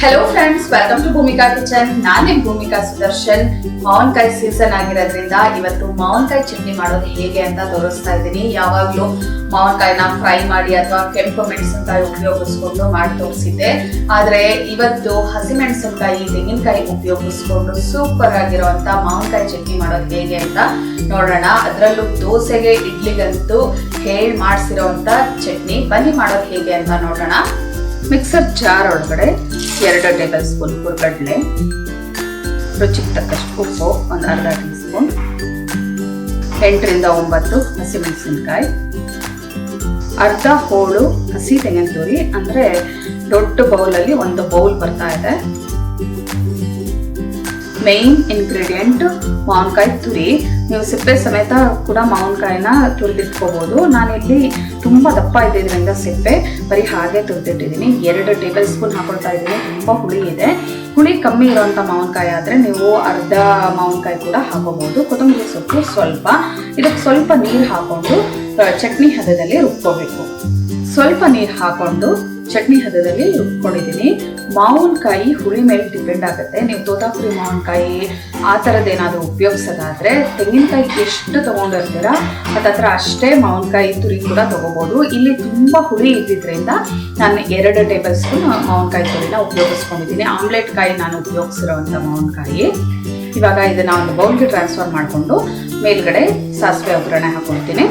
Hello friends, welcome to Bhumika Kitchen. ನಾನು ಭೂಮಿಕಾ ಸುದರ್ಶನ್. ಮಾವಿನಕಾಯಿ season ಆಗಿರೋದ್ರಿಂದ ಇವತ್ತು ಮಾವಿನಕಾಯಿ ಚಟ್ನಿ ಮಾಡೋದು ಹೇಗೆ ಅಂತ ತೋರಿಸ್ತಾ ಇದ್ದೀನಿ. ಯಾವಾಗಲೂ ಮಾವಿನಕಾಯಿನ ಫ್ರೈ ಮಾಡಿ ಅಥವಾ ಕೆಂಪು ಮೆಣಸಿನಕಾಯಿ ಉಪಯೋಗಿಸ್ಕೊಂಡು ಮಾಡಿ ತೋರಿಸಿದ್ದೆ. ಆದರೆ ಇವತ್ತು ಹಸಿಮೆಣಸಿನಕಾಯಿ, ತೆಂಗಿನಕಾಯಿ ಉಪಯೋಗಿಸ್ಕೊಂಡು ಸೂಪರ್ ಆಗಿರುವಂತ ಮಾವಿನಕಾಯಿ ಚಟ್ನಿ ಮಾಡೋದು ಹೇಗೆ ಅಂತ ನೋಡೋಣ. ಅದರಲ್ಲೂ ದೋಸೆಗೆ, ಇಡ್ಲಿಗಂತೂ ಹೇಳಿ ಮಾಡಿಸಿರೋಂಥ ಚಟ್ನಿ. ಬನ್ನಿ ಮಾಡೋದು ಹೇಗೆ ಅಂತ ನೋಡೋಣ. ಮಿಕ್ಸರ್ ಜಾರ್ ಒಳಗಡೆ 2 ಟೇಬಲ್ ಸ್ಪೂನ್ ಹುರ್ಗಡ್ಲೆ, ರುಚಿಗೆ ತಕ್ಕಷ್ಟು ಉಪ್ಪು, ಒಂದು ಅರ್ಧ ಟೀ ಸ್ಪೂನ್, 8 ರಿಂದ 9 ಹಸಿಮೆಣಸಿನಕಾಯಿ, ಅರ್ಧ ಹೋಳು ಹಸಿ ತೆಂಗಿನ ತುರಿ, ಅಂದ್ರೆ ದೊಡ್ಡ ಬೌಲಲ್ಲಿ 1 ಬೌಲ್ ಬರ್ತಾ ಇದೆ. ಮೇನ್ ಇಂಗ್ರೀಡಿಯೆಂಟ್ ಮಾವಿನಕಾಯಿ ತುರಿ. ನೀವು ಸಿಪ್ಪೆ ಸಮೇತ ಕೂಡ ಮಾವಿನಕಾಯಿನ ತುರಿದಿಟ್ಕೋಬಹುದು. ನಾನಿಲ್ಲಿ ತುಂಬಾ ದಪ್ಪ ಇದ್ದಿದ್ರಿಂದ ಸಿಪ್ಪೆ ಬರೀ ಹಾಗೆ ತುರಿದಿಟ್ಟಿದ್ದೀನಿ. 2 ಟೇಬಲ್ ಸ್ಪೂನ್ ಹಾಕೊಳ್ತಾ ಇದ್ದೀನಿ. ತುಂಬಾ ಹುಳಿ ಇದೆ. ಹುಳಿ ಕಮ್ಮಿ ಇರುವಂತ ಮಾವಿನಕಾಯಿ ಆದ್ರೆ ನೀವು ಅರ್ಧ ಮಾವಿನಕಾಯಿ ಕೂಡ ಹಾಕೋಬಹುದು. ಕೊತ್ತಂಬರಿ ಸೊಪ್ಪು ಸ್ವಲ್ಪ, ಇದಕ್ಕೆ ಸ್ವಲ್ಪ ನೀರು ಹಾಕೊಂಡು ಚಟ್ನಿ ಹದದಲ್ಲಿ ರುಬ್ಕೋಬೇಕು. ಸ್ವಲ್ಪ ನೀರು ಹಾಕೊಂಡು ಚಟ್ನಿ ಹದದಲ್ಲಿ ರುಬ್ಕೊಂಡಿದ್ದೀನಿ. ಮಾವಿನಕಾಯಿ ಹುಳಿ ಮೇಲೆ ಡಿಪೆಂಡ್ ಆಗುತ್ತೆ. ನೀವು ತೋತಾಪುರಿ ಮಾವಿನಕಾಯಿ ಆ ಥರದ್ದೇನಾದರೂ ಉಪಯೋಗಿಸೋದಾದ್ರೆ ತೆಂಗಿನಕಾಯಿ ಎಷ್ಟು ತೊಗೊಂಡಿರ್ತೀರ ಅದತ್ರ ಅಷ್ಟೇ ಮಾವಿನಕಾಯಿ ತುರಿ ಕೂಡ ತೊಗೋಬೋದು. ಇಲ್ಲಿ ತುಂಬ ಹುಳಿ ಇದ್ದಿದ್ರಿಂದ ನಾನು 2 ಟೇಬಲ್ ಸ್ಪೂನ್ ಮಾವಿನಕಾಯಿ ತುರಿನ ಉಪಯೋಗಿಸ್ಕೊಂಡಿದ್ದೀನಿ. ಆಮ್ಲೆಟ್ ಕಾಯಿ ನಾನು ಉಪಯೋಗಿಸಿರೋವಂಥ ಮಾವಿನಕಾಯಿ. ಇವಾಗ ಇದನ್ನ ಒಂದು ಬೌಲ್ಗೆ ಟ್ರಾನ್ಸ್ಫರ್ ಮಾಡಿಕೊಂಡು ಮೇಲ್ಗಡೆ ಸಾಸಿವೆ ಒಗ್ಗರಣೆ ಹಾಕೊಳ್ತೀನಿ.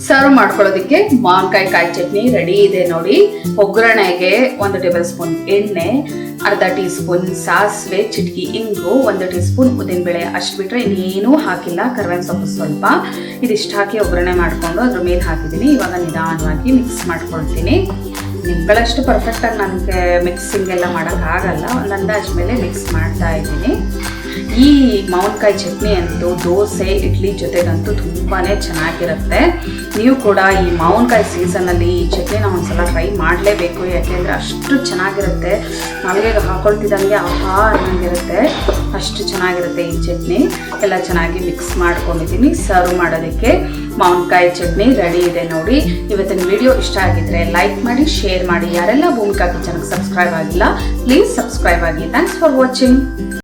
ಸರ್ವ್ ಮಾಡ್ಕೊಳ್ಳೋದಕ್ಕೆ ಮಾವಿನಕಾಯಿ ಕಾಯಿ ಚಟ್ನಿ ರೆಡಿ ಇದೆ ನೋಡಿ. ಒಗ್ಗರಣೆಗೆ 1 ಟೇಬಲ್ ಸ್ಪೂನ್ ಎಣ್ಣೆ, ಅರ್ಧ ಟೀ ಸ್ಪೂನ್ ಸಾಸಿವೆ, ಚಿಟಕಿ ಇಂಗು, 1 ಟೀ ಸ್ಪೂನ್ ಉದ್ದಿನಬೇಳೆ, ಅಷ್ಟು ಬಿಟ್ಟರೆ ಇನ್ನೇನೂ ಹಾಕಿಲ್ಲ. ಕರ್ಬೇವಿನ ಸೊಪ್ಪು ಸ್ವಲ್ಪ, ಇದಿಷ್ಟು ಹಾಕಿ ಒಗ್ಗರಣೆ ಮಾಡಿಕೊಂಡು ಅದ್ರ ಮೇಲೆ ಹಾಕಿದ್ದೀನಿ. ಇವಾಗ ನಿಧಾನವಾಗಿ ಮಿಕ್ಸ್ ಮಾಡ್ಕೊಳ್ತೀನಿ. ನಿಮ್ಗಳಷ್ಟು ಪರ್ಫೆಕ್ಟಾಗಿ ನನಗೆ ಮಿಕ್ಸಿಂಗ್ ಎಲ್ಲ ಮಾಡೋಕ್ಕಾಗಲ್ಲ. ಒಂದು ಅಂದಾಜು ಮೇಲೆ ಮಿಕ್ಸ್ ಮಾಡ್ತಾ ಇದ್ದೀನಿ. ಈ ಮಾವಿನಕಾಯಿ ಚಟ್ನಿ ಅಂತೂ ದೋಸೆ, ಇಡ್ಲಿ ಜೊತೆಗಂತೂ ತುಂಬಾ ಚೆನ್ನಾಗಿರುತ್ತೆ. ನೀವು ಕೂಡ ಈ ಮಾವಿನಕಾಯಿ ಸೀಸನಲ್ಲಿ ಈ ಚಟ್ನಿನ ಒಂದ್ಸಲ ಟ್ರೈ ಮಾಡಲೇಬೇಕು. ಯಾಕೆಂದರೆ ಅಷ್ಟು ಚೆನ್ನಾಗಿರುತ್ತೆ. ನಾವಿಗೆ ಹಾಕೊಳ್ತಿದ್ದಂಗೆ ಆಹಾ ಅನ್ನಂಗಿರುತ್ತೆ. ಅಷ್ಟು ಚೆನ್ನಾಗಿರುತ್ತೆ ಈ ಚಟ್ನಿ. ಎಲ್ಲ ಚೆನ್ನಾಗಿ ಮಿಕ್ಸ್ ಮಾಡ್ಕೊಂಡಿದ್ದೀನಿ. ಸರ್ವ್ ಮಾಡೋದಕ್ಕೆ ಮಾವಿನಕಾಯಿ ಚಟ್ನಿ ರೆಡಿ ಇದೆ ನೋಡಿ. ಇವತ್ತಿನ ವಿಡಿಯೋ ಇಷ್ಟ ಆಗಿದ್ರೆ ಲೈಕ್ ಮಾಡಿ, ಶೇರ್ ಮಾಡಿ. ಯಾರೆಲ್ಲ ಭೂಮಿಕಾ ಕಿಚನ್ಗೆ ಸಬ್ಸ್ಕ್ರೈಬ್ ಆಗಿಲ್ಲ ಪ್ಲೀಸ್ ಸಬ್ಸ್ಕ್ರೈಬ್ ಆಗಿ. Thanks for watching.